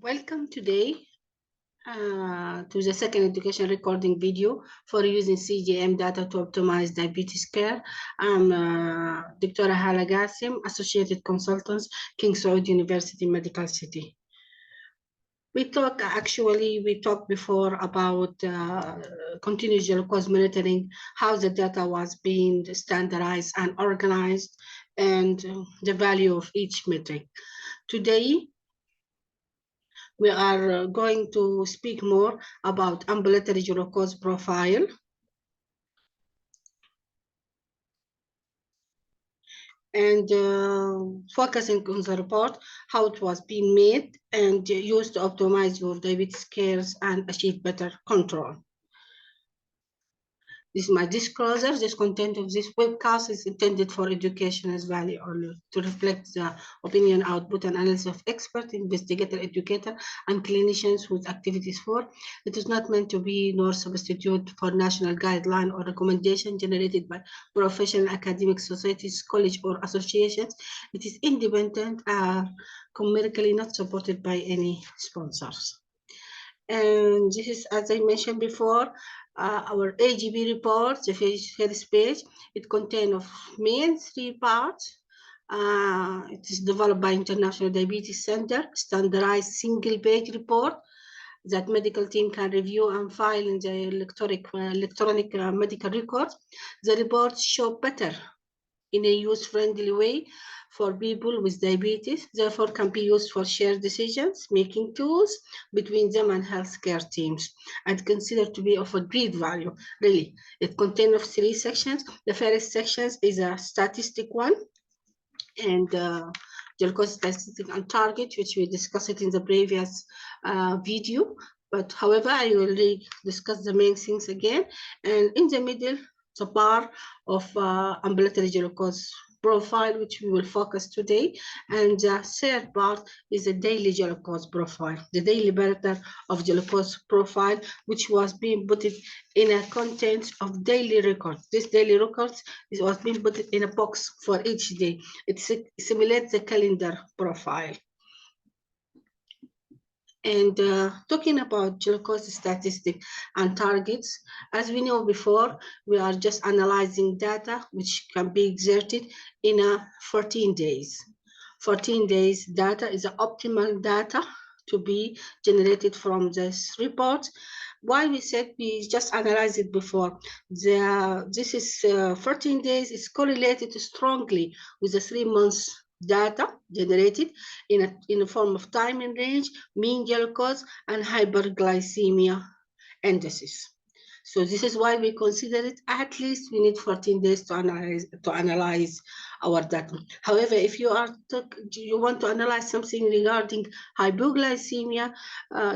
Welcome today to the second education recording video for using CGM data to optimize diabetes care. I'm Dr. Hala Gassim, Associated Consultants, King Saud University Medical City. We talked before about continuous glucose monitoring, how the data was being standardized and organized, and the value of each metric. Today, we are going to speak more about ambulatory glucose profile. And focusing on the report, how it was being made and used to optimize your diabetes care and achieve better control. This is my disclosure. This content of this webcast is intended for education as value only, to reflect the opinion, output, and analysis of expert, investigator, educator, and clinicians with activities for. It is not meant to be nor substitute for national guideline or recommendation generated by professional academic societies, college, or associations. It is independent, commercially not supported by any sponsors. And this is, as I mentioned before, our AGP report, the first page. It contains of main 3 parts. It is developed by International Diabetes Center, standardized single-page report that medical team can review and file in the electronic medical records. The reports show better in a user-friendly way for people with diabetes, therefore can be used for shared decisions, making tools between them and healthcare teams, and considered to be of a great value, really. It contains 3 sections. The first section is a statistic one, and glucose statistic and target, which we discussed in the previous video. But however, I will discuss the main things again. And in the middle, the bar of ambulatory glucose profile, which we will focus today. And the third part is the daily glucose profile, the daily parameter of glucose profile, which was being put in a content of daily records. This daily records was being put in a box for each day. It simulates the calendar profile. And talking about glucose statistic and targets, as we know before, we are just analyzing data which can be exerted in 14 days. 14 days data is the optimal data to be generated from this report. Why we said we just analyzed it before? This is 14 days is correlated strongly with the 3 months data generated in a form of time and range, mean glucose, and hyperglycemia indices. So this is why we consider it at least we need 14 days to analyze our data. However, if you want to analyze something regarding hypoglycemia,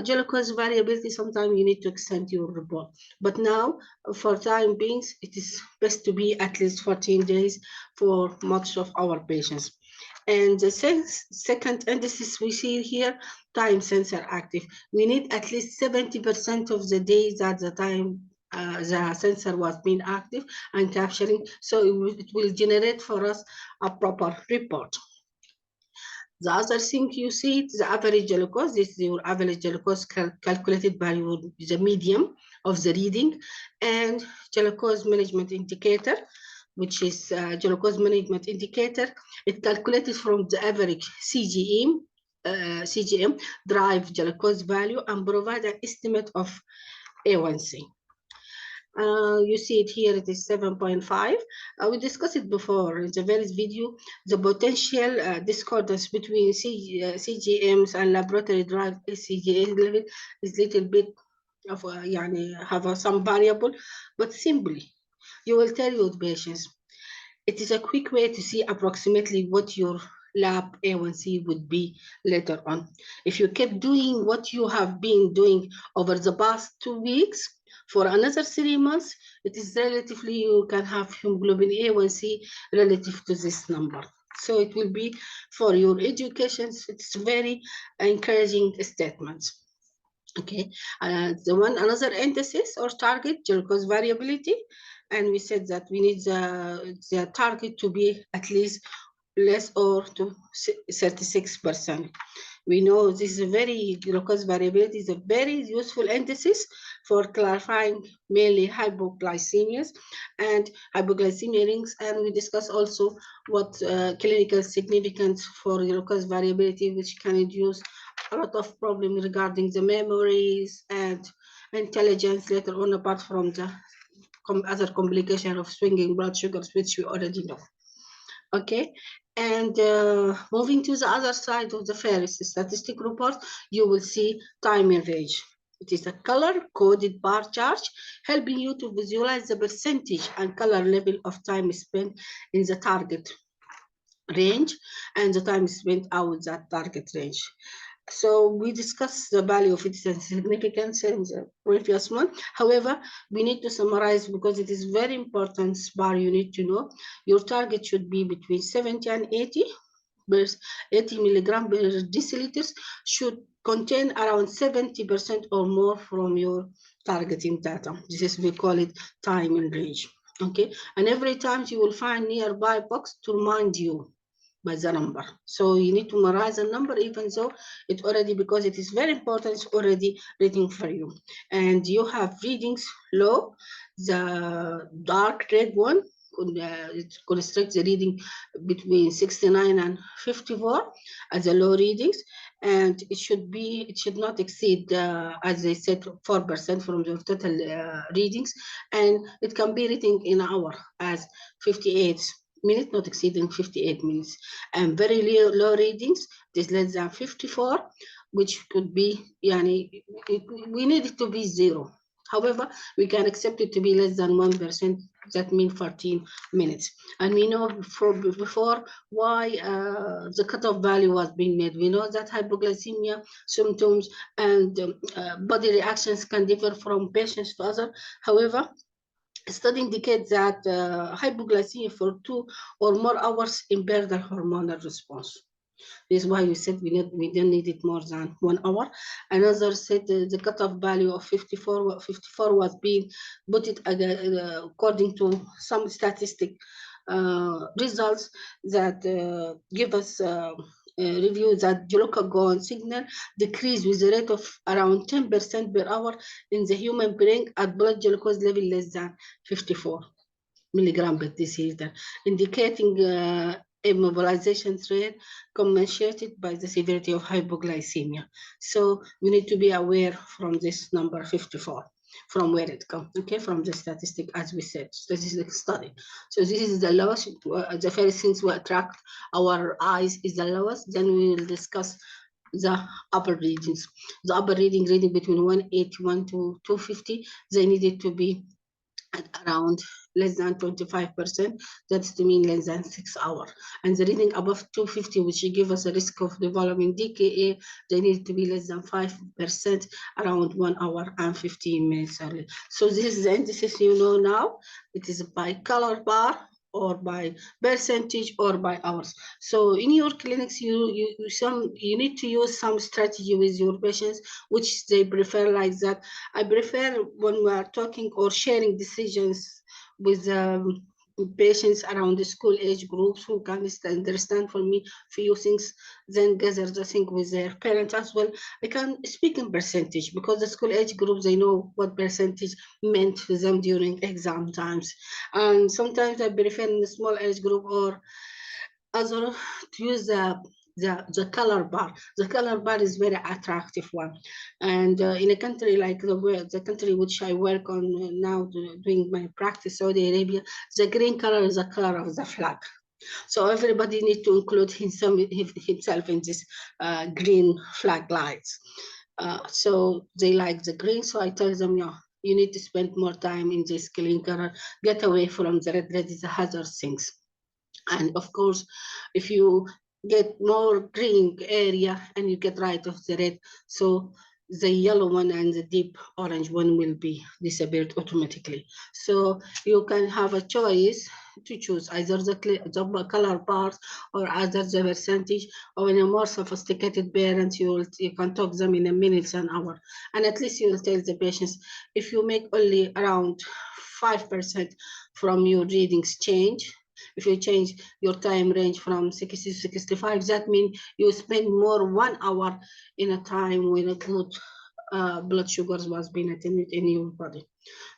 glucose variability, sometimes you need to extend your report. But now, for time being, it is best to be at least 14 days for most of our patients. And the second indices we see here, time sensor active. We need at least 70% of the days at the time the sensor was being active and capturing, so it will generate for us a proper report. The other thing you see is the average glucose. This is your average glucose calculated by the medium of the reading, and glucose management indicator, which is glucose management indicator. It calculated from the average CGM drive glucose value and provide an estimate of A1C. You see it here, it is 7.5. We discussed it before in the various video, the potential discordance between CGMs and laboratory drive CGM level is little bit of have some variable, but simply you will tell your patients. It is a quick way to see approximately what your lab A1C would be later on. If you keep doing what you have been doing over the past 2 weeks, for another 3 months, it is relatively, you can have hemoglobin A1C relative to this number. So it will be for your education, it's very encouraging statements. Okay, another indices or target, glucose variability. And we said that we need the target to be at least less or to 36%. We know this is a very glucose variability is a very useful indices for clarifying mainly hypoglycemias and hypoglycemia rings, and we discuss also what clinical significance for glucose variability, which can induce a lot of problems regarding the memories and intelligence later on, apart from the other complication of swinging blood sugars, which we already know. Okay, and moving to the other side of the Ferris statistic report, you will see time in range. It is a color-coded bar chart helping you to visualize the percentage and color level of time spent in the target range and the time spent out that target range. So we discussed the value of its significance in the previous one. However, we need to summarize because it is very important bar you need to know. Your target should be between 70 and 80. 80 milligram per deciliters should contain around 70% or more from your targeting data. This is, we call it time in range. Okay, and every time you will find nearby box to remind you by the number. So you need to memorize the number, even though it already, because it is very important, it's already reading for you. And you have readings low, the dark red one, it constricts the reading between 69 and 54 as the low readings, and it should not exceed, as I said, 4% from your total readings, and it can be reading in an hour as 58 minutes, not exceeding 58 minutes, and very low readings, it is less than 54, which could be, we need it to be 0. However, we can accept it to be less than 1%, that means 14 minutes. And we know before why the cutoff value was being made. We know that hypoglycemia symptoms and body reactions can differ from patients to others. However, study indicates that hypoglycemia for 2 or more hours impair the hormonal response. This is why we said we don't need it more than 1 hour. Another said the cutoff value of 54 was being put it according to some statistic results that give us review that glucagon signal decrease with a rate of around 10% per hour in the human brain at blood glucose level less than 54 milligram per deciliter, indicating immobilization rate commensurated by the severity of hypoglycemia. So we need to be aware from this number 54, from where it comes, okay, from the statistic, as we said, statistic study. So this is the lowest, the first things we attract our eyes is the lowest, then we will discuss the upper readings. The upper reading between 181 to 250, they needed to be at around less than 25%, that's to mean less than 6 hours. And the reading above 250, which give us a risk of developing DKA, they need to be less than 5%, around 1 hour and 15 minutes early. So this is the indices you know now. It is by color bar, or by percentage, or by hours. So in your clinics, you need to use some strategy with your patients, which they prefer like that. I prefer when we are talking or sharing decisions with patients around the school age groups who can understand for me few things, then gather the thing with their parents as well. I can speak in percentage because the school age groups, they know what percentage meant to them during exam times. And sometimes I prefer in the small age group or other to use the color bar. The color bar is very attractive one. And in a country like the country which I work on now doing my practice, Saudi Arabia, the green color is the color of the flag. So everybody needs to include himself in this green flag lights. So they like the green, so I tell them, yeah, you need to spend more time in this green color, get away from the red. Red is the hazard things. And of course, if you get more green area and you get rid of the red, so the yellow one and the deep orange one will be disappeared automatically. So you can have a choice to choose either the color part or either the percentage, or in a more sophisticated parent, you can talk them in a minute, an hour, and at least you will tell the patients, if you make only around 5% from your readings change, If you change your time range from 60 to 65, that means you spend more 1 hour in a time when a good blood sugars was being attended in your body.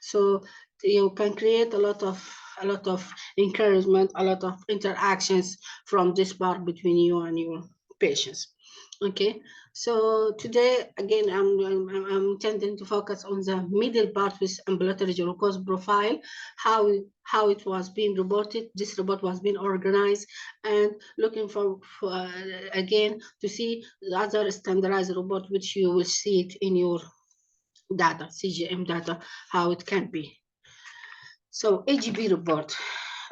So you can create a lot of encouragement, a lot of interactions from this part between you and your patients. Okay, so today again I'm intending to focus on the middle part with ambulatory glucose profile, how it was being reported. This report was being organized, and looking for again to see the other standardized report which you will see it in your data, CGM data, how it can be. So AGP report.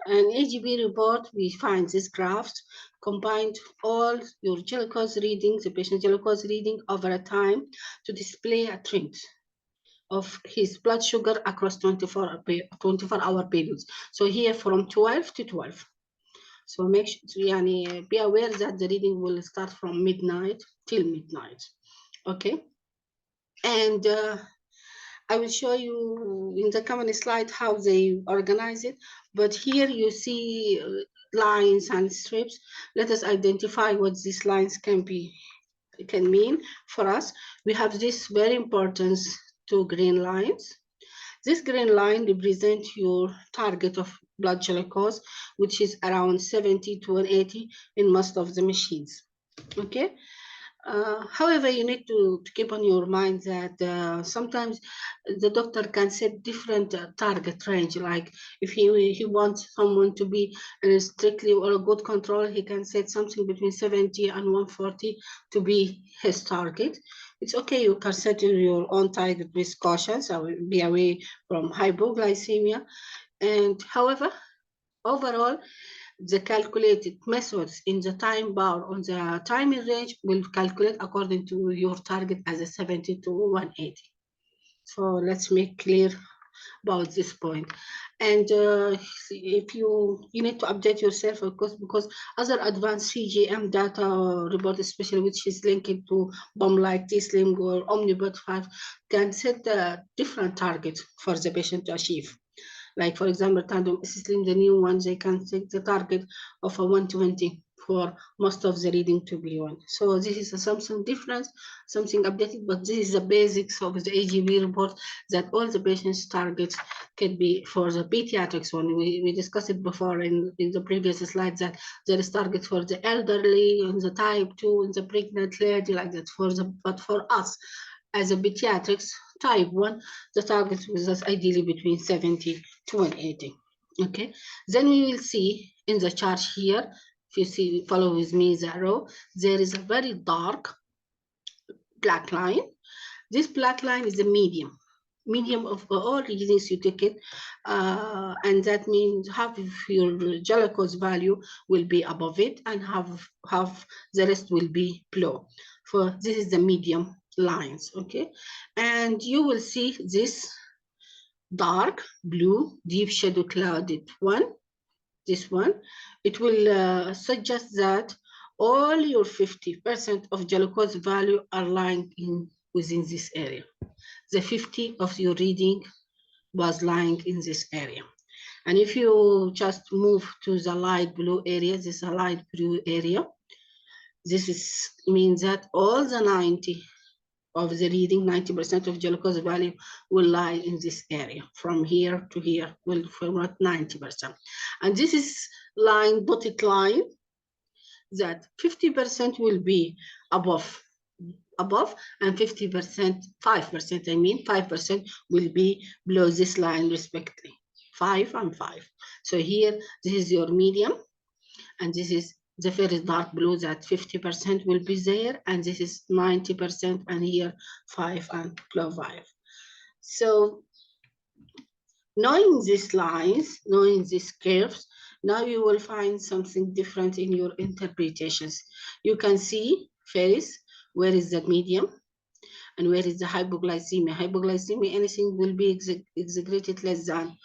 An AGP report, we find these graphs combined all your glucose readings, the patient glucose reading over a time to display a trend of his blood sugar across 24-hour periods. So here from 12 to 12. So make sure, be aware that the reading will start from midnight till midnight. Okay. And I will show you in the coming slide how they organize it. But here you see lines and strips. Let us identify what these lines can mean for us. We have this very important 2 green lines. This green line represents your target of blood glucose, which is around 70 to 180 in most of the machines. Okay. However, you need to keep on your mind that sometimes the doctor can set different target range. Like if he wants someone to be strictly or a good control, he can set something between 70 and 140 to be his target. It's okay, you can set your own target with caution, so be away from hypoglycemia. And however, overall, the calculated methods in the time bar on the timing range will calculate according to your target as a 70 to 180. So let's make clear about this point. And if you need to update yourself, of course, because other advanced CGM data report, especially which is linked to BOM like T-Slim or Omnibot 5, can set different targets for the patient to achieve. Like for example, tandem assisting the new ones, they can set the target of a 120 for most of the reading to be on. So this is something different, something updated, but this is the basics of the AGP report that all the patients' targets can be for the pediatrics one. We discussed it before in the previous slides that there is target for the elderly, in the type 2, in the pregnant lady, like that. But for us, as a pediatrics type 1, the target was ideally between 70 to 180. Okay, then we will see in the chart here, if you see, follow with me the row, there is a very dark black line. This black line is the medium of all readings you take it, and that means half of your glucose value will be above it and half the rest will be below. For this is the medium lines. Okay, and you will see this dark blue deep shadow clouded one, this one. It will suggest that all your 50% of glucose value are lying within this area. The 50 of your reading was lying in this area. And if you just move to the light blue area, this is a light blue area, this means that all the 90 of the reading, 90% of glucose value will lie in this area. From here to here will form 90%. And this is line, dotted line, that 50% will be above and 50%, 5% will be below this line respectively, 5 and 5. So here, this is your medium, and this is the very dark blue that 50% will be there, and this is 90%, and here 5 and below 5. So knowing these lines, knowing these curves, now you will find something different in your interpretations. You can see first, where is the medium and where is the hypoglycemia. Hypoglycemia, anything will be exaggerated less than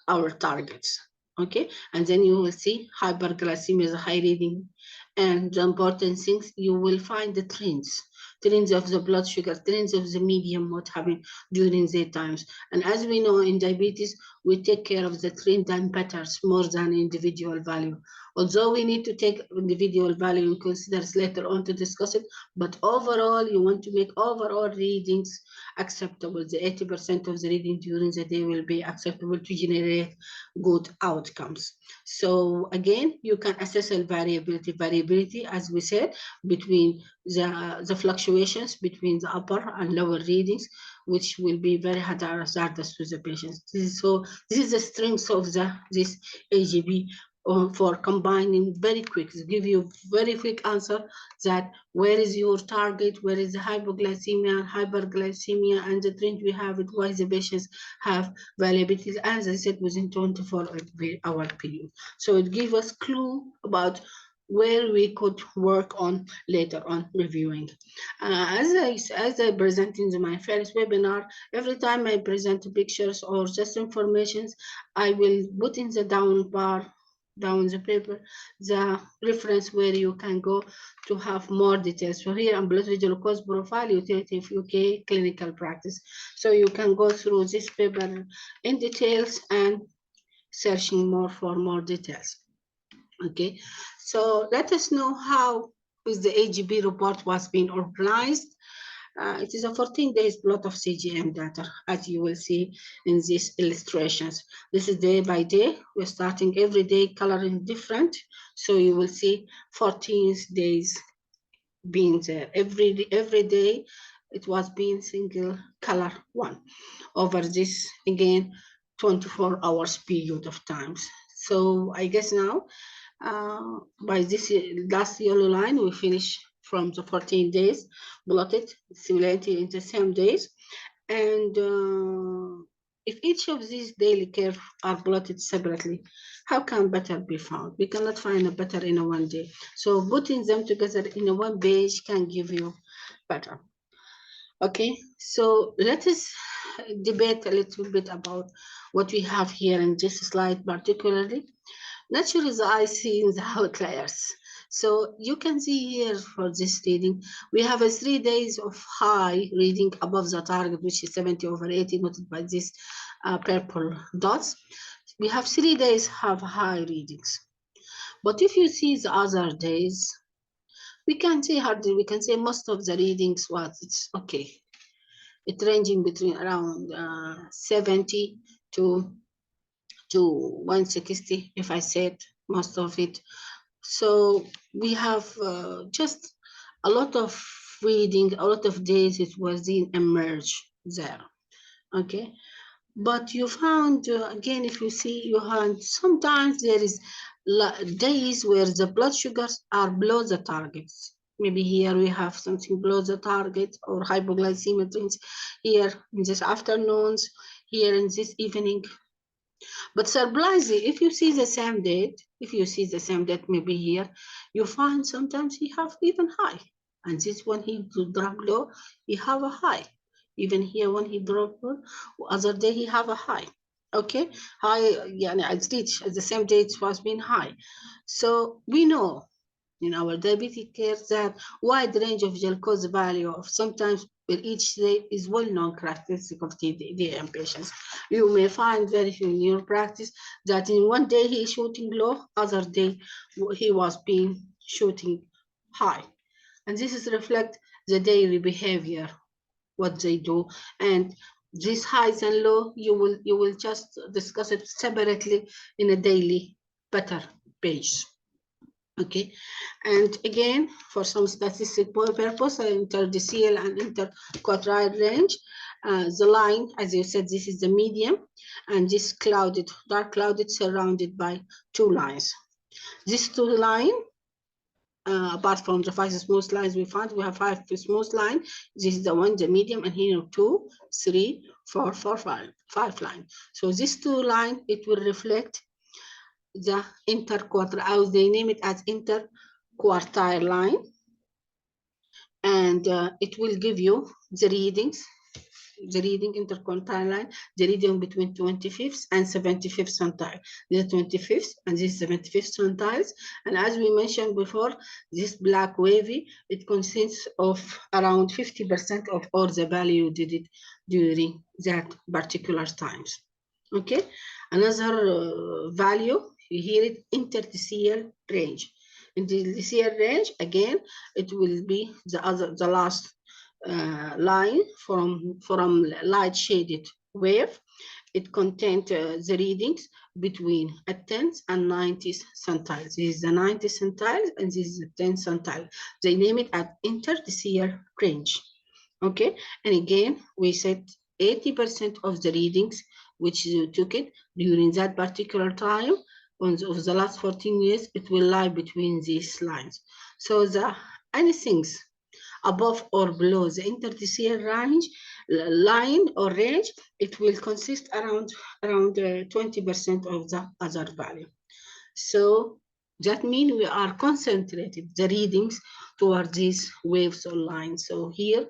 our targets. Okay, and then you will see hyperglycemia is a high reading, And the important things, you will find the trends of the blood sugar, trends of the medium, what happened during the times. And as we know, in diabetes, we take care of the trend and patterns more than individual value. Although we need to take individual value and consider later on to discuss it, but overall, you want to make overall readings acceptable. The 80% of the reading during the day will be acceptable to generate good outcomes. So again, you can assess a variability, as we said, between the fluctuations between the upper and lower readings, which will be very hazardous to the patients. This is the strength of this AGP for combining very quick, to give you very quick answer that where is your target, where is the hypoglycemia, hyperglycemia, and the trend we have it, why the patients have variability, as I said, within 24-hour period. So it gives us clue about where we could work on later on reviewing. As I present in my first webinar, every time I present pictures or just information, I will put in the down the paper the reference where you can go to have more details. So here on blood glucose profile, utility of UK clinical practice. So you can go through this paper in details and searching more for more details. Okay, so let us know how is the AGP report was being organized. It is a 14 days plot of CGM data, as you will see in these illustrations. This is day by day. We're starting every day coloring different. So you will see 14 days being there. Every day it was being single color one over this, again, 24 hours period of times. So I guess now by this last yellow line, we finish from the 14 days plotted simulated in the same days. And if each of these daily curves are plotted separately, how can better be found? We cannot find a better in a one day. So putting them together in a one page can give you better. Okay, so let us debate a little bit about what we have here in this slide particularly. Naturally, the eye sees the outliers. So you can see here for this reading, we have a 3 days of high reading above the target, which is 70/80, noted by these purple dots. We have 3 days have high readings. But if you see the other days, we can say hardly, we can say most of the readings was, it's okay. It's ranging between around 70 to 160, if I said most of it. So we have just a lot of reading, a lot of days it was in emerge there. Okay, but you found again, if you see, you found sometimes there is days where the blood sugars are below the targets. Maybe here we have something below the target, or hypoglycemia things here in this afternoons, here in this evening. But surprisingly, if you see the same date, maybe here, you find sometimes he have even high. And this one he drop low, he have a high. Even here when he drop low, other day he have a high. Okay, high, yeah, it's reached at the same date was being high. So we know in our diabetic care that wide range of glucose value of sometimes with each day is well-known characteristic of DM patients. You may find very few in your practice that in one day he is shooting low, other day he was being shooting high. And this is reflect the daily behavior, what they do. And these highs and low, you will just discuss it separately in a daily better page. Okay, and again, for some statistical purpose, interdecile and interquartile range, the line, as you said, this is the medium, and this clouded, dark clouded, surrounded by 2 lines. These 2 lines, apart from the 5 smooth lines we found, we have 5 smooth lines. This is the one, the medium, and here 2, 3, 4, 5 lines. So this 2 lines, it will reflect the interquartile, they name it as interquartile line, and it will give you the readings the reading interquartile line, the reading between 25th and 75th centile. The 25th and this 75th centiles. And as we mentioned before, this black wavy, it consists of around 50% of all the value did it during that particular times. Okay, another value, you hear it, interdecial range. In the decile range, again, it will be the last line from light shaded wave. It contains the readings between a 10th and 90th centiles. This is the 90th centile and this is the 10th centile. They name it at interdecial range. Okay, and again, we said 80% of the readings which you took it during that particular time of the last 14 years, it will lie between these lines. So anything above or below the interdecial range line or range, it will consist around 20% of the other value. So that means we are concentrated the readings toward these waves or lines. So here,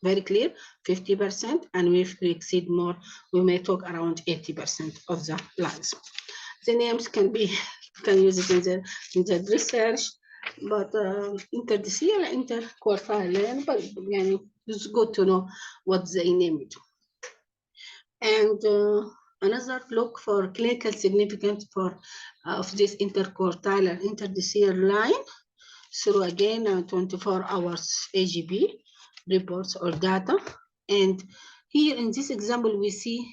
very clear, 50%, and if we exceed more, we may talk around 80% of the lines. The names can use it in the research, but interdecial, interquartile, but it's good to know what they name it. And another look for clinical significance of this interquartile and interdecial line through again 24 hours AGP reports or data. And here in this example, we see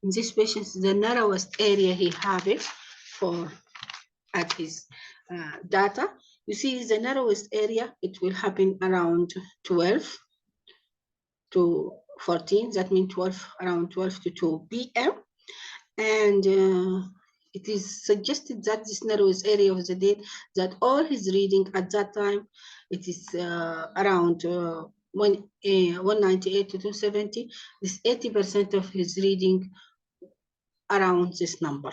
in this patient the narrowest area he have it for at his data. You see the narrowest area, it will happen around 12 to 14, that means around 12 to 2 p.m. And it is suggested that this narrowest area of the day, that all his reading at that time, it is around 198 to 270. This 80% of his reading around this number.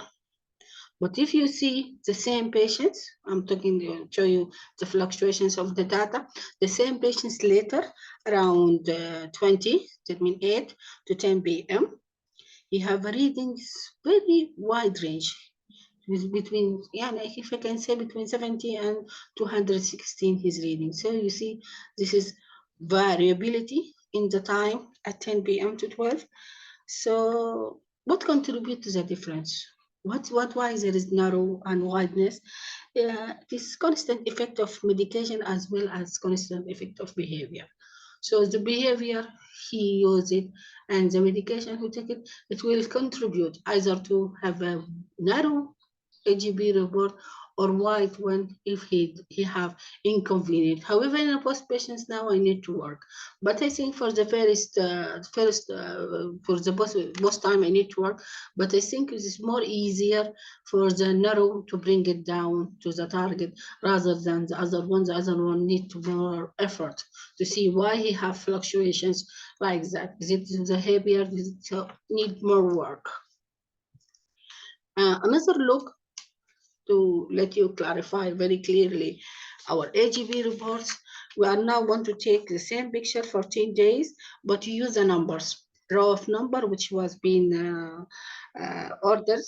But if you see the same patients, I'm talking to show you the fluctuations of the data, the same patients later, around 20, that means 8 to 10 p.m., you have readings very wide range, between, if I can say between 70 and 216 his reading. So you see, this is variability in the time at 10 p.m. to 12. So what contributes to the difference? Why there is narrow and wideness? This constant effect of medication as well as constant effect of behavior. So the behavior he uses it and the medication he take it, it will contribute either to have a narrow AGP report or wide one if he have inconvenient. However, in post patients now I need to work, but I think for the for the most time I need to work, but I think it is more easier for the narrow to bring it down to the target rather than the other one. The other one need to more effort to see why he have fluctuations like that. Is it the behavior? Does it need more work? Another look to let you clarify very clearly our AGP reports. We are now going to take the same picture 14 days, but use the numbers, row of number which was being ordered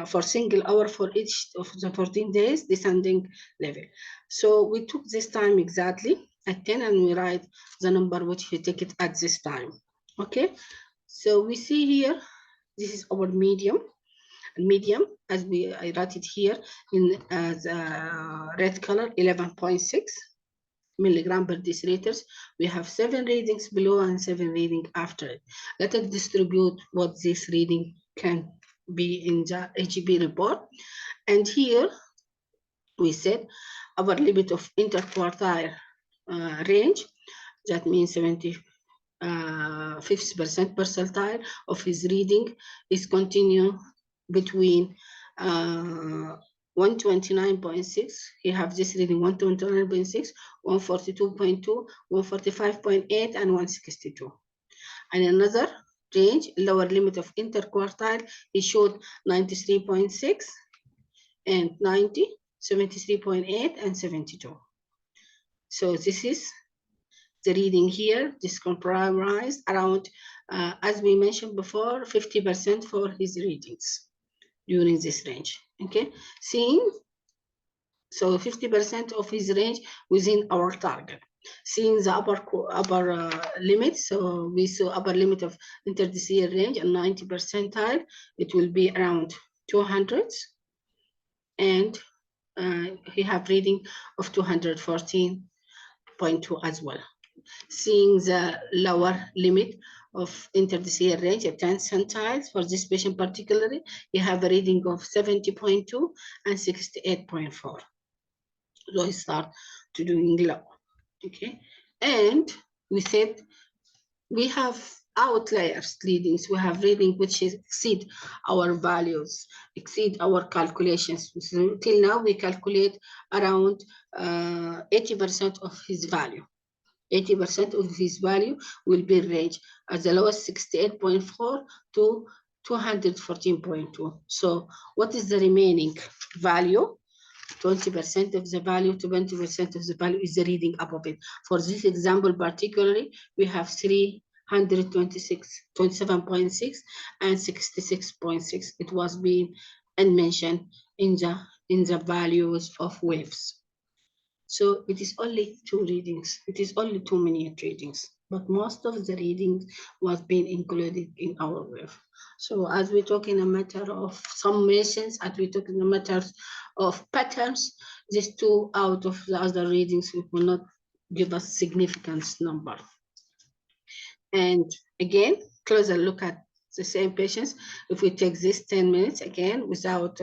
for single hour for each of the 14 days, descending level. So we took this time exactly at 10 and we write the number which we take it at this time. Okay, so we see here, this is our medium, as I write it here in the red color, 11.6 milligram per deciliters. We have 7 readings below and 7 readings after it. Let us distribute what this reading can be in the AGP report. And here we said our limit of interquartile range, that means 75% percentile of his reading is continue between 129.6, he have this reading 129.6, 142.2, 145.8, and 162. And another range, lower limit of interquartile, he showed 93.6 and 90, 73.8, and 72. So this is the reading here, this comprised around, as we mentioned before, 50% for his readings during this range. Okay, seeing, so 50% of his range within our target. Seeing the upper limit, so we saw upper limit of interdecile range and 90 percentile, it will be around 200, and he have reading of 214.2 as well. Seeing the lower limit of interdecile range at 10 centiles for this patient particularly, he have a reading of 70.2 and 68.4. So he start to doing low. Okay, and we said we have outliers readings. We have reading which exceed our values, exceed our calculations. So till now we calculate around 80% of his value. 80% of his value will be range as the lowest 68.4 to 214.2. So what is the remaining value? 20% of the value, 20% of the value is the reading above it. For this example particularly, we have 326, 27.6 and 66.6. It was being and mentioned in the values of waves. So it is only 2 readings. It is only 2 minute readings, but most of the readings was being included in our wave. So as we talk in a matter of summations, as we talk in a matter of patterns, these 2 out of the other readings will not give us significant number. And again, closer look at the same patients. If we take this 10 minutes again without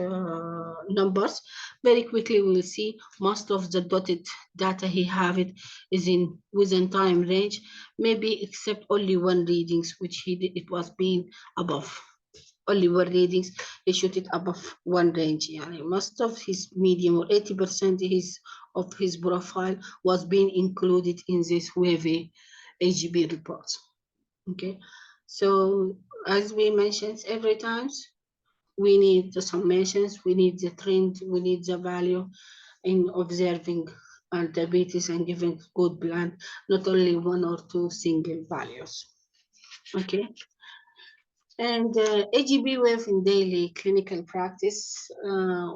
numbers, very quickly we will see most of the dotted data he have it is in within time range, maybe except only 1 readings which he did, it was being above. Only 1 readings he shoot it above 1 range. Yani most of his medium, or 80% of his profile was being included in this wavy AGP reports. Okay, so as we mentioned every time, we need the summations, we need the trend, we need the value in observing diabetes and giving good plan, not only 1 or 2 single values. Okay, and AGP wave in daily clinical practice,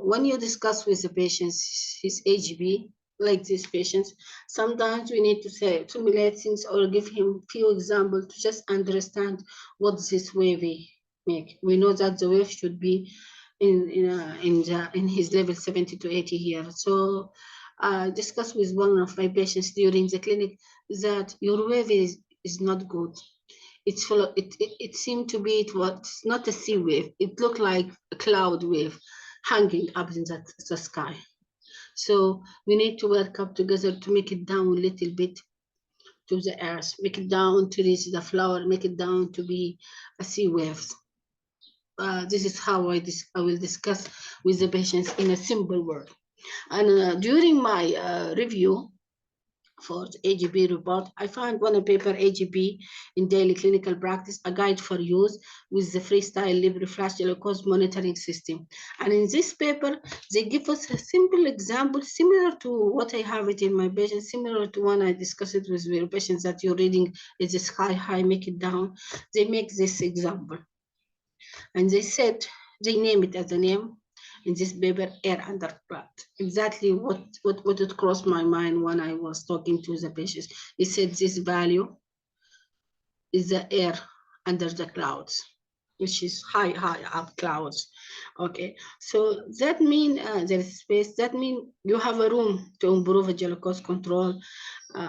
when you discuss with the patients his AGP, like these patients, sometimes we need to say simulate things or give him few examples to just understand what this wave make. We know that the wave should be in his level 70 to 80 here. So I discussed with one of my patients during the clinic that your wave is not good. It's full of, it seemed to be, it was not a sea wave. It looked like a cloud wave hanging up in the sky. So we need to work up together to make it down a little bit to the earth, make it down to reach the flower, make it down to be a sea wave. This is how I will discuss with the patients in a simple word. And during my review for the AGP report, I found one paper, AGP in daily clinical practice, a guide for use with the freestyle libre flash glucose monitoring system. And in this paper, they give us a simple example similar to what I have it in my patients, similar to one I discussed it with your patients that your reading is sky high, make it down. They make this example. And they said, they name it as a name in this paper, air under blood. Exactly what it crossed my mind when I was talking to the patients. He said this value is the air under the clouds, which is high up clouds. Okay, so that means there is space. That means you have a room to improve a glucose control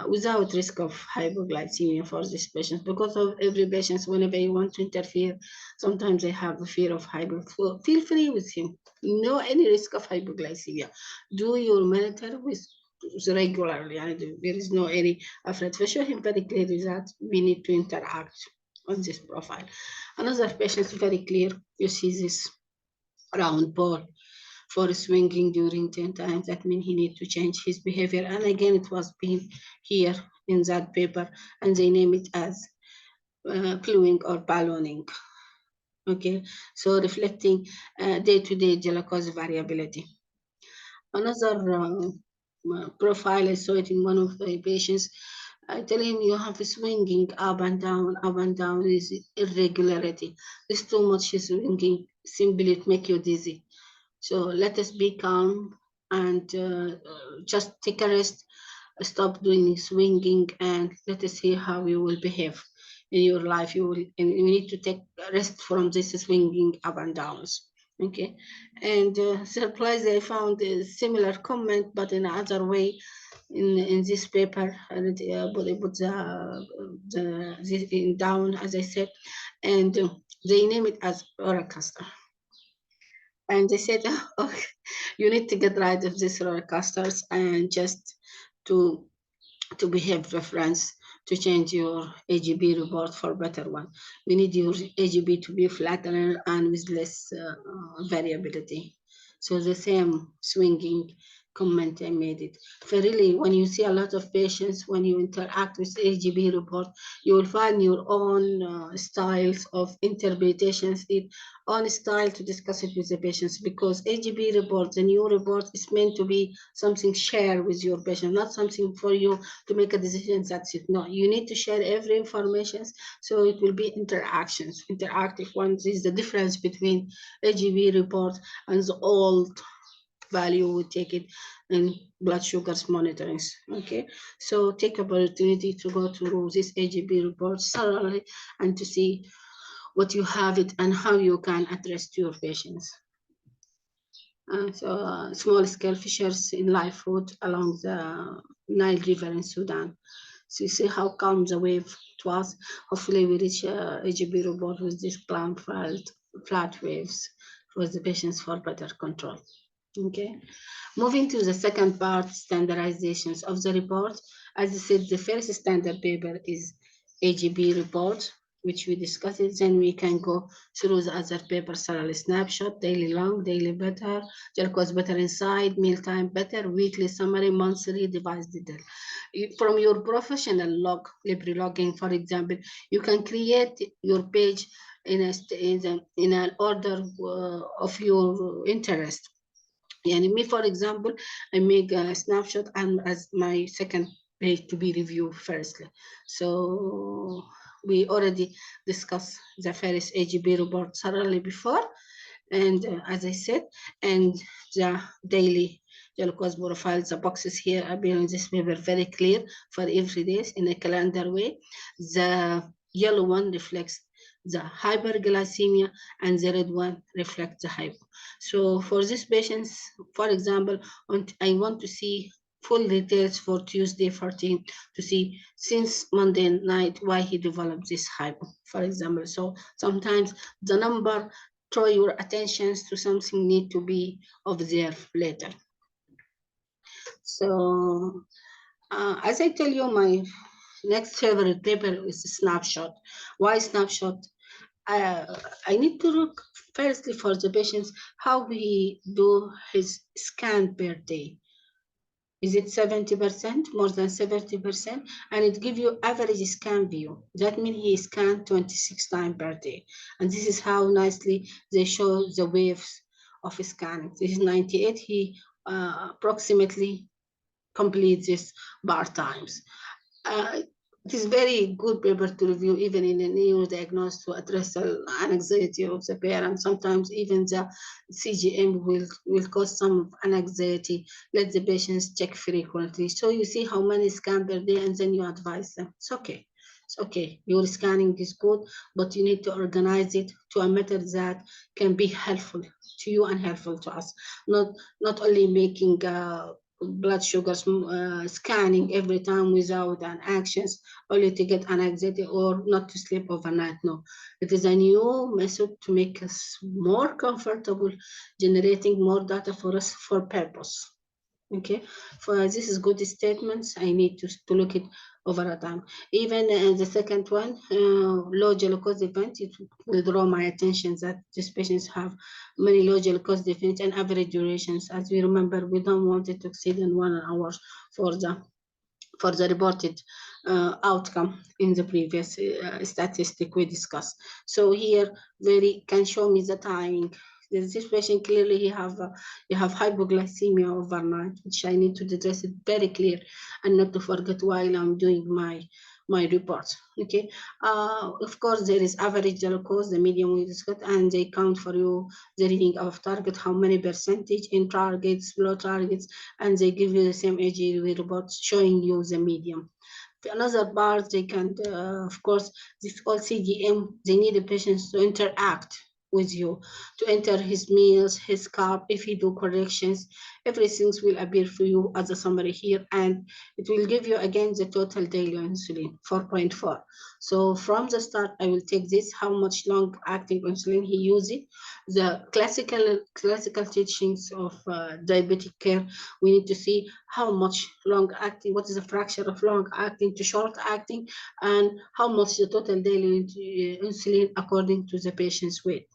without risk of hypoglycemia for these patients, because of every patient, whenever you want to interfere, sometimes they have a fear of hypoglycemia. Feel free with him. No any risk of hypoglycemia. Do your monitor with regularly. There is no any afraid. For show him very clearly that we need to interact on this profile. Another patient is very clear. You see this round ball for swinging during 10 times. That means he needs to change his behavior. And again, it was being here in that paper, and they name it as pluing or ballooning. Okay, so reflecting day-to-day glucose variability. Another profile, I saw it in one of the patients. I tell him you have swinging up and down is irregularity. There's too much swinging, simply it make you dizzy. So let us be calm and just take a rest, stop doing swinging, and let us see how you will behave in your life. And you need to take a rest from this swinging up and downs. Okay, and surprise, I found a similar comment, but in another way in this paper, and but I put the this in down as I said, and they name it as rollercoaster. And they said, oh, you need to get rid of these roller coasters and just to to behave reference to change your AGP report for better one. We need your AGP to be flatter and with less variability. So the same swinging comment I made it. For really, when you see a lot of patients, when you interact with AGP report, you will find your own styles of interpretations, own style to discuss it with the patients, because AGP report, the new report, is meant to be something shared with your patient, not something for you to make a decision. That's it. No, you need to share every information, so it will be interactive ones. Is the difference between AGP report and the old value. We take it in blood sugars monitoring. Okay, so take opportunity to go through this AGP report thoroughly and to see what you have it and how you can address to your patients. Small-scale fissures in live route along the Nile River in Sudan. So you see how calm the wave was. Hopefully we reach AGP report with these calm flat waves for the patients for better control. Okay. Moving to the second part, standardizations of the report. As I said, the first standard paper is AGP report, which we discussed it. Then we can go through the other papers, salary snapshot, daily long, daily better, glucose better inside, mealtime better, weekly summary, monthly device detail. From your professional log, library logging, for example, you can create your page in an order of your interest. And me, for example, I make a snapshot and as my second page to be reviewed firstly. So we already discussed the first AGP report thoroughly before. And as I said, and the daily glucose profile, the boxes here appear in this paper very clear for every day in a calendar way. The yellow one reflects the hyperglycemia and the red one reflects the hypo. So for these patients, for example, I want to see full details for Tuesday 14 to see since Monday night why he developed this hypo, for example. So sometimes the number draw your attentions to something need to be observed later. So as I tell you, my next favorite paper is snapshot. Why snapshot? I need to look firstly for the patients how he do his scan per day. Is it 70%, more than 70%? And it gives you average scan view. That means he scanned 26 times per day. And this is how nicely they show the waves of scanning. This is 98. He approximately completes this bar times. It is very good paper to review even in a new diagnosis to address an anxiety of the parent. Sometimes even the CGM will cause some anxiety. Let the patients check frequently. So you see how many scans per day and then you advise them. It's okay. It's okay. Your scanning is good, but you need to organize it to a method that can be helpful to you and helpful to us. Not only making blood sugars scanning every time without an actions only to get an anxiety or not to sleep overnight. No, it is a new method to make us more comfortable generating more data for us for purpose. Okay, for this is good statements. I need to look it over a time. Even the second one, low glucose event, it will draw my attention that these patients have many low glucose events and average durations. As we remember, we don't want it to exceed in 1 hour for the reported outcome in the previous statistic we discussed. So here, very can show me the timing. This patient clearly he have hypoglycemia overnight, which I need to address it very clear and not to forget while I'm doing my report. Okay. Of course, there is average glucose, the medium we discussed, and they count for you the reading of target, how many percentage in targets, below targets, and they give you the same AGP report showing you the medium. Another part, they can, of course, this all CGM, they need the patients to interact with you, to enter his meals, his carb, if he do corrections, everything will appear for you as a summary here, and it will give you again the total daily insulin, 4.4. So from the start, I will take this, how much long-acting insulin he uses, the classical teachings of diabetic care. We need to see how much long-acting, what is the fraction of long-acting to short-acting, and how much the total daily insulin according to the patient's weight.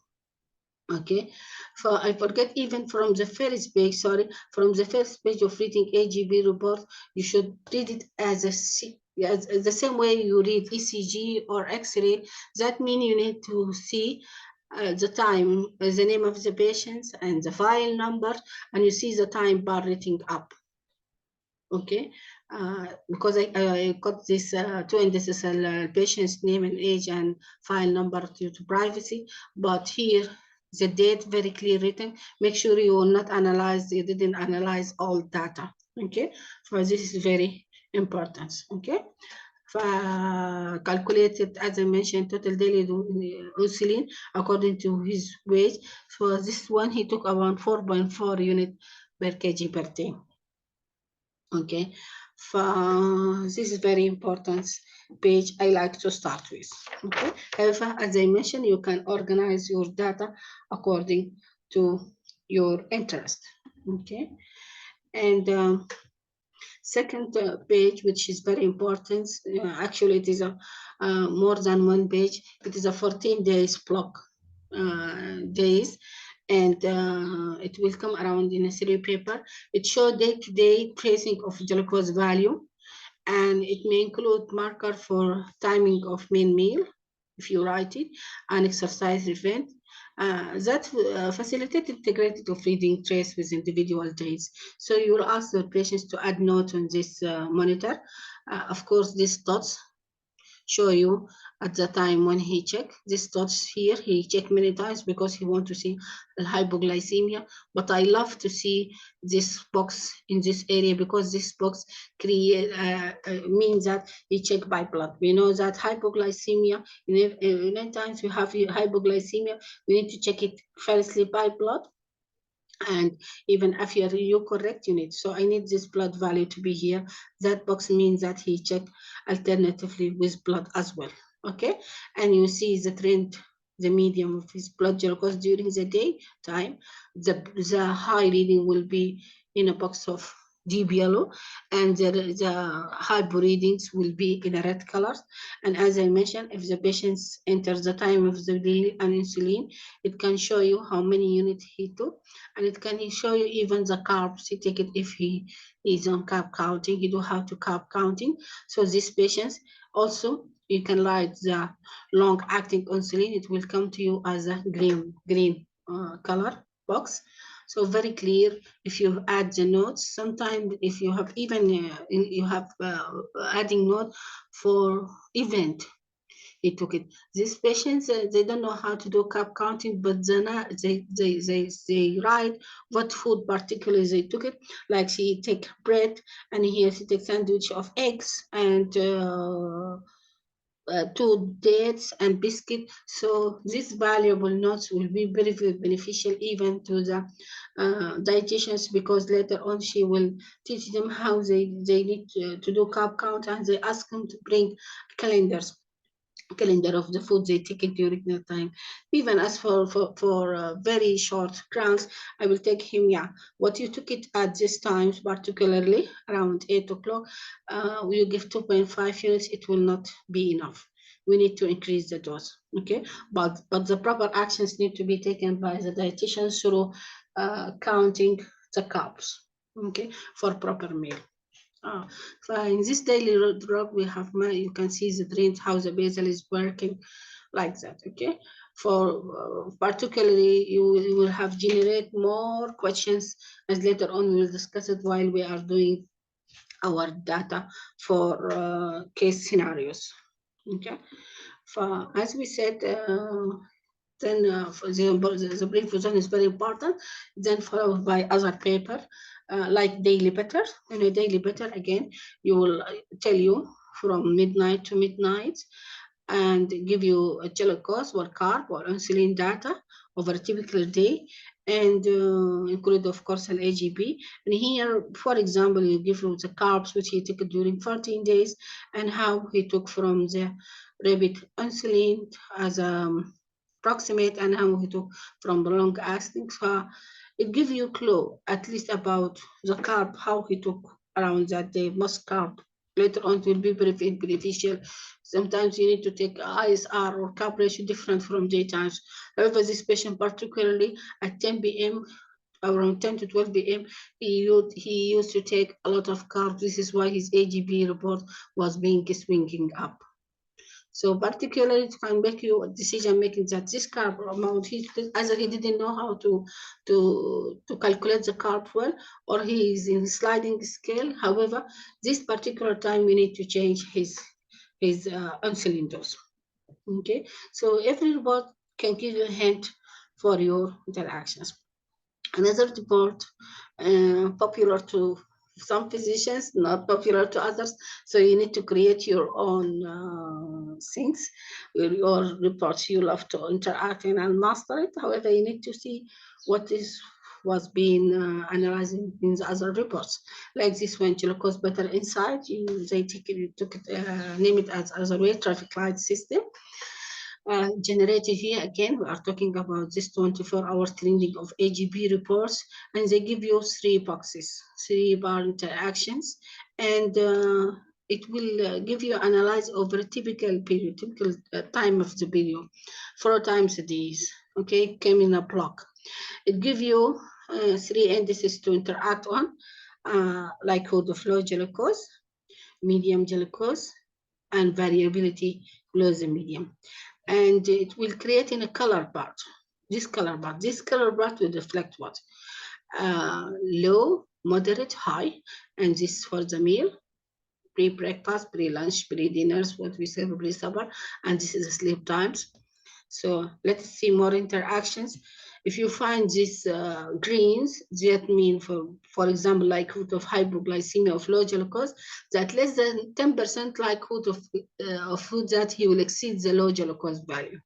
Okay, so I forget, even from the first page, from the first page of reading AGP report, you should read it as as the same way you read ECG or X-ray. That means you need to see the time, the name of the patients and the file number, and you see the time bar rating up. Okay, because I got this two indices, patient's name and age and file number due to privacy, but here the date very clear written. Make sure you will not analyze, you didn't analyze all data. Okay, so this is very important. Okay, calculated, as I mentioned, total daily insulin according to his weight. So this one he took around 4.4 unit per kg per day. Okay, this is very important page I like to start with. Okay, however, as I mentioned, you can organize your data according to your interest. Okay, and second page, which is very important, actually it is a more than one page. It is a 14 days block days, and it will come around in a series paper. It shows day-to-day tracing of glucose value, and it may include marker for timing of main meal, if you write it, an exercise event, that facilitate integrated of reading trace with individual days. So you will ask the patients to add note on this monitor. Of course, these dots show you at the time when he checked. This dots here, he checked many times because he want to see the hypoglycemia. But I love to see this box in this area, because this box means that he checked by blood. We know that hypoglycemia, many times we have hypoglycemia, we need to check it firstly by blood, and even if you correct unit. So I need this blood value to be here. That box means that he checked alternatively with blood as well. Okay, and you see the trend, the medium of his blood glucose during the day time. The high reading will be in a box of deep yellow, and the hypo readings will be in a red color. And as I mentioned, if the patient enters the time of the daily and insulin, it can show you how many units he took, and it can show you even the carbs he take it. If he is on carb counting, he do have to carb counting. So these patients also, you can write the long acting insulin, it will come to you as a green color box. So very clear. If you add the notes, sometimes if you have even you have adding note for event he took it. These patients, they don't know how to do carb counting, but then they write what food particularly they took it. Like she take bread, and here she takes sandwich of eggs and 2 dates and biscuit. So these valuable notes will be very, very beneficial even to the dietitians, because later on she will teach them how they need to do carb count, and they ask them to bring calendar of the food they take it during the time. Even as for very short grounds, I will take him, what you took it at this times, particularly around 8 o'clock, you give 2.5 units, it will not be enough. We need to increase the dose. Okay, but the proper actions need to be taken by the dietitian through counting the carbs, okay, for proper meal. So in this daily drug, we have, you can see the drains, how the basal is working, like that. Okay, For particularly, you will have generate more questions, as later on we will discuss it while we are doing our data for case scenarios. Okay, as we said, then the brief version is very important, then followed by other paper like daily better. In a daily better, again, you will tell you from midnight to midnight and give you a glucose or carb or insulin data over a typical day, and include, of course, an AGP. And here, for example, you give him the carbs which he took during 14 days and how he took from the rapid insulin as a approximate and how he took from the long acting. So it gives you a clue at least about the carb, how he took around that day, most carb. Later on, it will be beneficial. Sometimes you need to take ISR or carb ratio different from daytimes. However, this patient, particularly at 10 p.m., around 10 to 12 p.m., he used to take a lot of carbs. This is why his AGP report was being swinging up. So particularly it can make you a decision making that this carb amount, either he didn't know how to calculate the carb well, or he is in sliding scale. However, this particular time we need to change his insulin dose. Okay, so every report can give you a hint for your interactions. Another report, popular to some physicians, not popular to others. So you need to create your own things, your reports. You love to interact and master it. However, you need to see what was being analyzed in the other reports. Like this one, glucose better inside. They took it, name it as a way traffic light system. Generated here again, we are talking about this 24-hour cleaning of AGP reports, and they give you 3 boxes, 3 bar interactions, and it will give you analyze over a typical period, typical time of the video, 4 times a day. Okay, came in a block. It gives you 3 indices to interact on, like code of low glucose, medium glucose, and variability below the medium. And it will create in a color bar. This color bar will reflect what? Low, moderate, high, and this for the meal, pre-breakfast, pre-lunch, pre-dinners, what we say pre-supper, and this is the sleep times. So let's see more interactions. If you find these greens, that mean, for example, likelihood of hypoglycemia of low glucose, that less than 10% likelihood of food that he will exceed the low glucose value.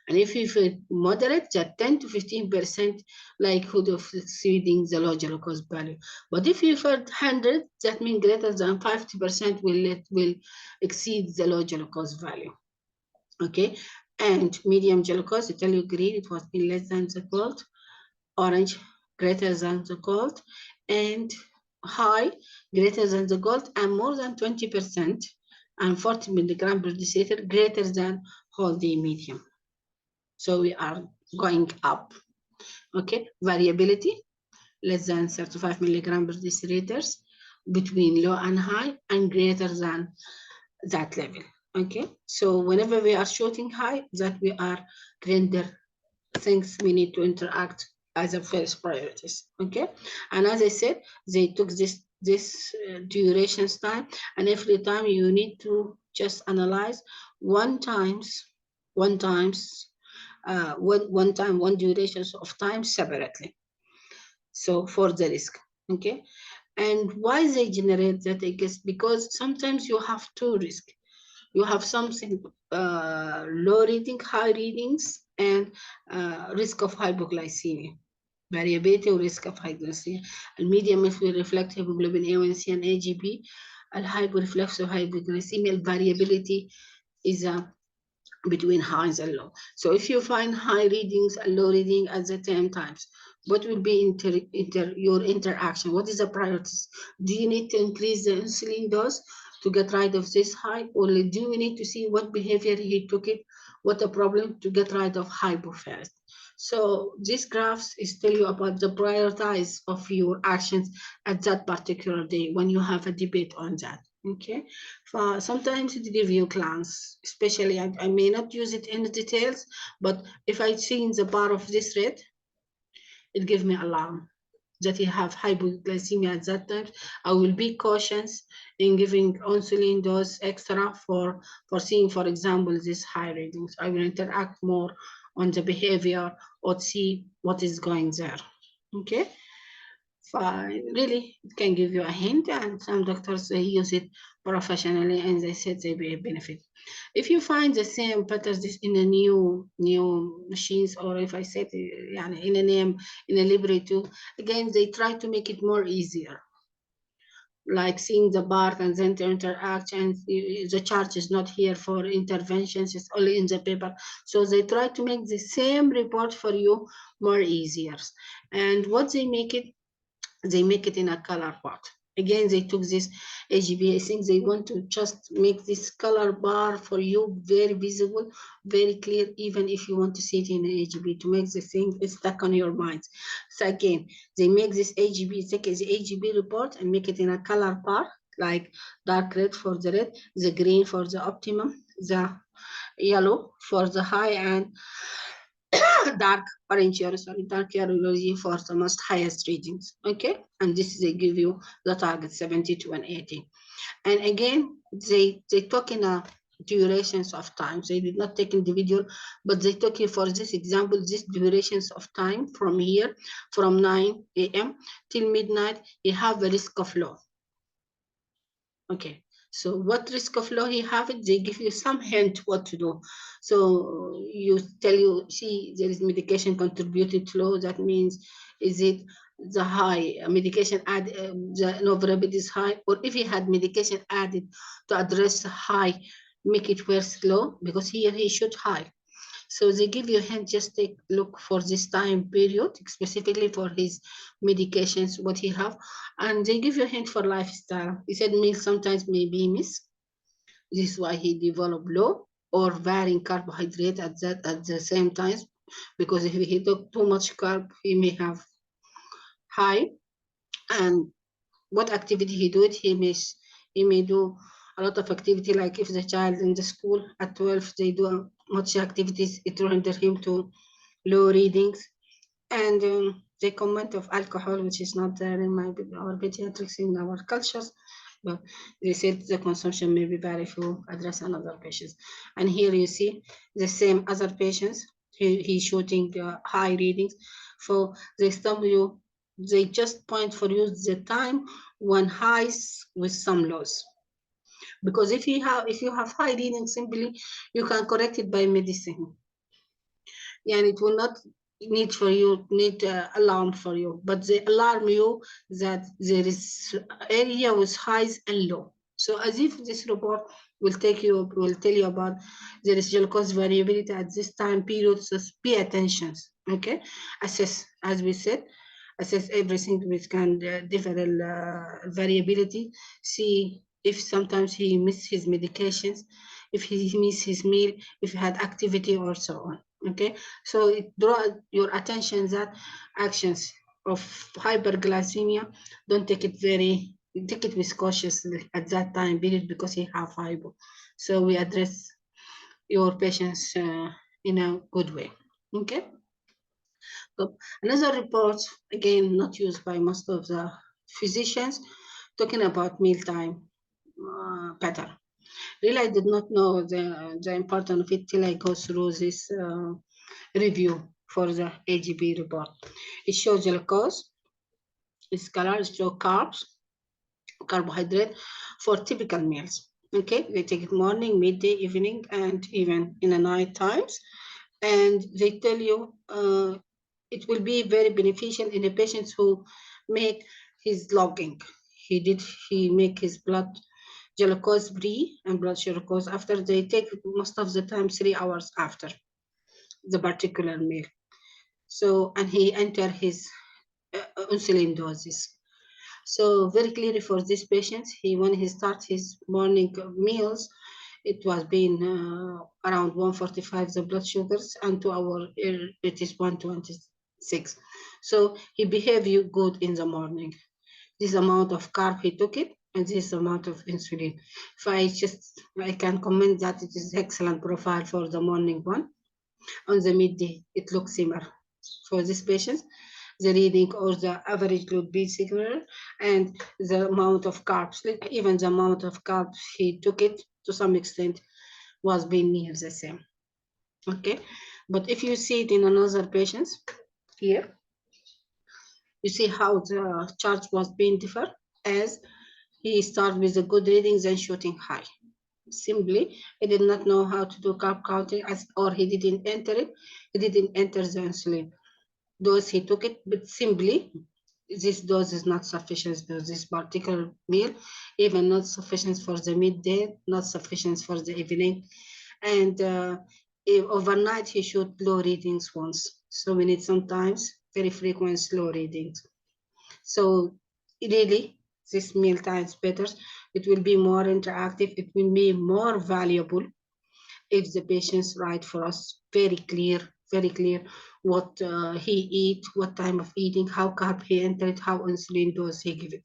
And if you moderate, that 10 to 15% likelihood of exceeding the low glucose value. But if you fed 100, that means greater than 50% will exceed the low glucose value. Okay, and medium glucose, I tell you green, it was in less than the gold, orange greater than the gold, and high greater than the gold and more than 20%, and 40 milligram per deciliter greater than whole day medium. So we are going up. Okay, variability less than 35 milligram per deciliters, between low and high, and greater than that level. Okay, so whenever we are shooting high, that we are render things we need to interact as a first priorities. Okay, and as I said, they took this durations time, and every time you need to just analyze one time durations of time separately. So for the risk. Okay, and why they generate that, I guess because sometimes you have two risks. You have something low reading, high readings, and risk of hypoglycemia, variability or risk of hypoglycemia. And medium if we reflect hemoglobin A1C and AGP, and hyporeflexive hypoglycemia variability is between highs and low. So if you find high readings and low reading at the same times, what will be your interaction? What is the priorities? Do you need to increase the insulin dose to get rid of this high, or do you need to see what behavior he took it, what a problem to get rid of hypo first? So these graphs is tell you about the prioritize of your actions at that particular day when you have a debate on that. Okay, for sometimes it give you glance, especially I may not use it in the details, but if I see in the bar of this red, it gives me alarm that you have hypoglycemia at that time. I will be cautious in giving insulin dose extra for seeing, for example, these high readings. I will interact more on the behavior or see what is going there. Okay. Fine. Really, it can give you a hint, and some doctors they use it professionally, and they said they will benefit. If you find the same patterns in a new machines, or if I said in a name in a library too, again they try to make it more easier, like seeing the bar and then to interact, and the chart is not here for interventions, it's only in the paper. So they try to make the same report for you more easier. And what they make it in a color part. Again, they took this AGP. I think they want to just make this color bar for you very visible, very clear, even if you want to see it in AGP, to make the thing stuck on your mind. So again, they make this AGP, take the AGP report and make it in a color bar, like dark red for the red, the green for the optimum, the yellow for the high, and dark orange or sorry, dark urology for the most highest readings. Okay, and this they give you the target 72 and 80. And again, they talk in a durations of time. They did not take individual, but they took you for this example, this durations of time from here, from 9 a.m. till midnight, you have a risk of low. Okay, so what risk of low he have it? They give you some hint what to do. So you tell you, see, there is medication contributed to low. That means, is it the high medication add the novorapid is high, or if he had medication added to address the high, make it worse low, because here he should high. So they give you a hint, just take look for this time period, specifically for his medications, what he have, and they give you a hint for lifestyle. He said meals sometimes may be miss. This is why he developed low or varying carbohydrate at the same time, because if he took too much carb, he may have high. And what activity he do it, he may do a lot of activity, like if the child in the school at 12 they do much activities, it render him to low readings. And the comment of alcohol, which is not there in our pediatrics in our cultures, but they said the consumption may be bad if you address another patients. And here you see the same other patients, he's shooting high readings. So they stop you, they just point for you the time when highs with some lows. Because if you have high readings, simply you can correct it by medicine. And it will not need alarm for you, but they alarm you that there is area with highs and low. So as if this report will tell you about there is glucose variability at this time period, so pay attention. Okay, assess, as we said, assess everything which can differ variability. See if sometimes he missed his medications, if he missed his meal, if he had activity or so on. Okay, so it draws your attention that actions of hyperglycemia, don't take it with cautiously at that time period, because he have hypo. So we address your patients in a good way. Okay. So another report, again not used by most of the physicians, talking about mealtime pattern. Really, I did not know the importance of it till I go through this review for the AGP report. It shows glucose, its color, it shows carbs, carbohydrate for typical meals. Okay, they take it morning, midday, evening, and even in the night times. And they tell you it will be very beneficial in the patients who make his logging. He make his blood glucose pre and blood sugar glucose after. They take most of the time 3 hours after the particular meal. So, and he enter his insulin doses. So very clearly for these patients, when he starts his morning meals, it was being around 145 the blood sugars, and 2 hours it is 126. So he behaved good in the morning. This amount of carb he took it, and this amount of insulin. If I can comment that it is excellent profile for the morning one. On the midday, it looks similar. For this patient, the reading or the average load be similar, and the amount of carbs, like even the amount of carbs he took it to some extent was being near the same. Okay, but if you see it in another patient here, you see how the chart was being different as he started with the good readings and shooting high. Simply, he did not know how to do carb counting, or he didn't enter it. He didn't enter the insulin dose. He took it, but simply this dose is not sufficient for this particular meal, even not sufficient for the midday, not sufficient for the evening. And overnight, he showed low readings once. So we need sometimes very frequent slow readings. So really, this meal times better. It will be more interactive. It will be more valuable if the patients write for us very clear what he eat, what time of eating, how carb he entered, how insulin dose he give it.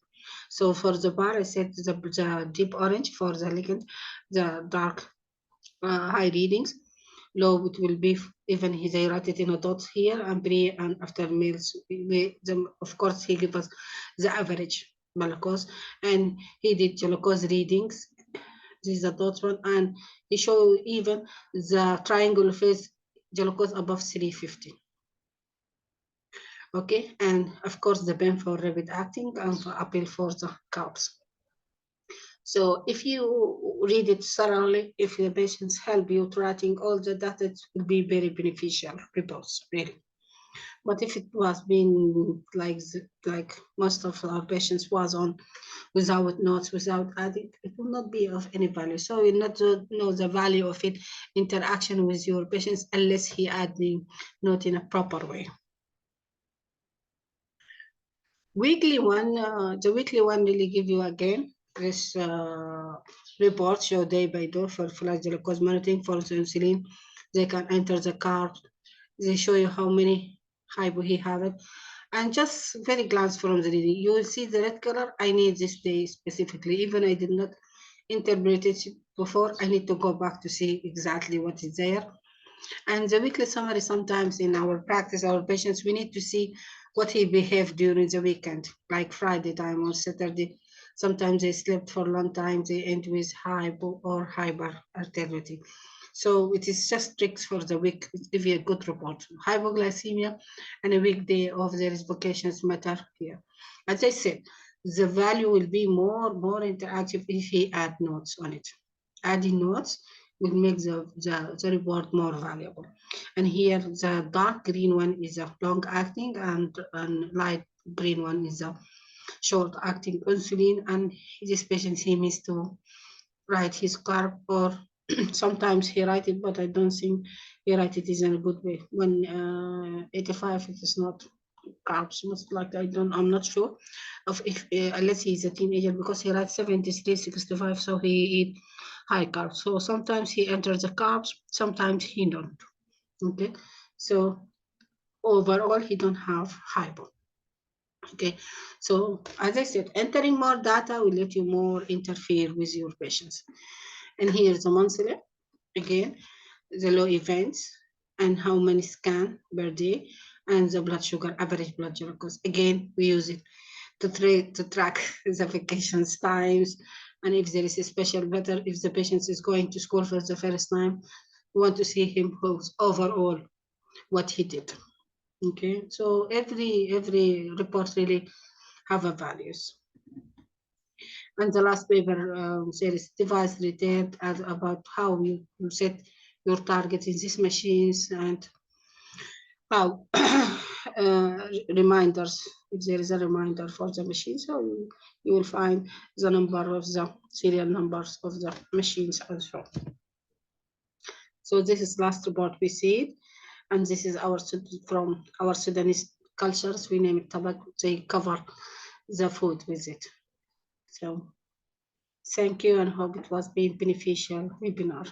So for the bar, I said the deep orange. For the ligand, the dark high readings. Low, it will be even they write it in a dots here, and pre and after meals. Of course, he give us the average glucose, and he did glucose readings. This is a dots one, and he show even the triangle phase glucose above 350. Okay, and of course the pen for rapid acting and for appeal for the carbs. So if you read it thoroughly, if the patients help you to writing all the data, it will be very beneficial reports, really. But if it was being like most of our patients was on without notes, without adding, it will not be of any value. So you not to know the value of it, interaction with your patients, unless he add the note in a proper way. Weekly one, the weekly one really give you again this report show day by day for flash glucose monitoring for the insulin. They can enter the card. They show you how many hypo he have it. And just very glance from the reading, you will see the red color. I need this day specifically. Even I did not interpret it before, I need to go back to see exactly what is there. And the weekly summary, sometimes in our practice, our patients, we need to see what he behaved during the weekend, like Friday time or Saturday. Sometimes they slept for a long time, they end with hypo or hyperactivity. So it is just tricks for the week. It gives you a good report. Hypoglycemia and a weekday of their vocations matter here. As I said, the value will be more interactive if he add notes on it. Adding notes will make the report more valuable. And here the dark green one is a long acting, and light green one is a short acting insulin. And this patient, he needs to write his carb, or sometimes he write it, but I don't think he write it is in a good way. When 85, it is not carbs, most like I'm not sure of if unless he's a teenager, because he writes 73, 65, so he eat high carbs. So sometimes he enters the carbs, sometimes he don't. Okay, so overall he don't have hypo. Okay, so as I said, entering more data will let you more interfere with your patients. And here's the monthly, again, the low events and how many scan per day, and the blood sugar, average blood glucose. Again, we use it to track the vacations times, and if there is a special better, if the patient is going to school for the first time, we want to see him who's overall what he did. Okay, so every report really have a values. And the last paper says device retailed about how you set your targets in these machines, and how reminders, if there is a reminder for the machine, so you will find the number of the serial numbers of the machines as well. So this is last report we see, and this is from our Sudanese cultures. We name it tabak. They cover the food with it. So thank you, and hope it was being beneficial webinar.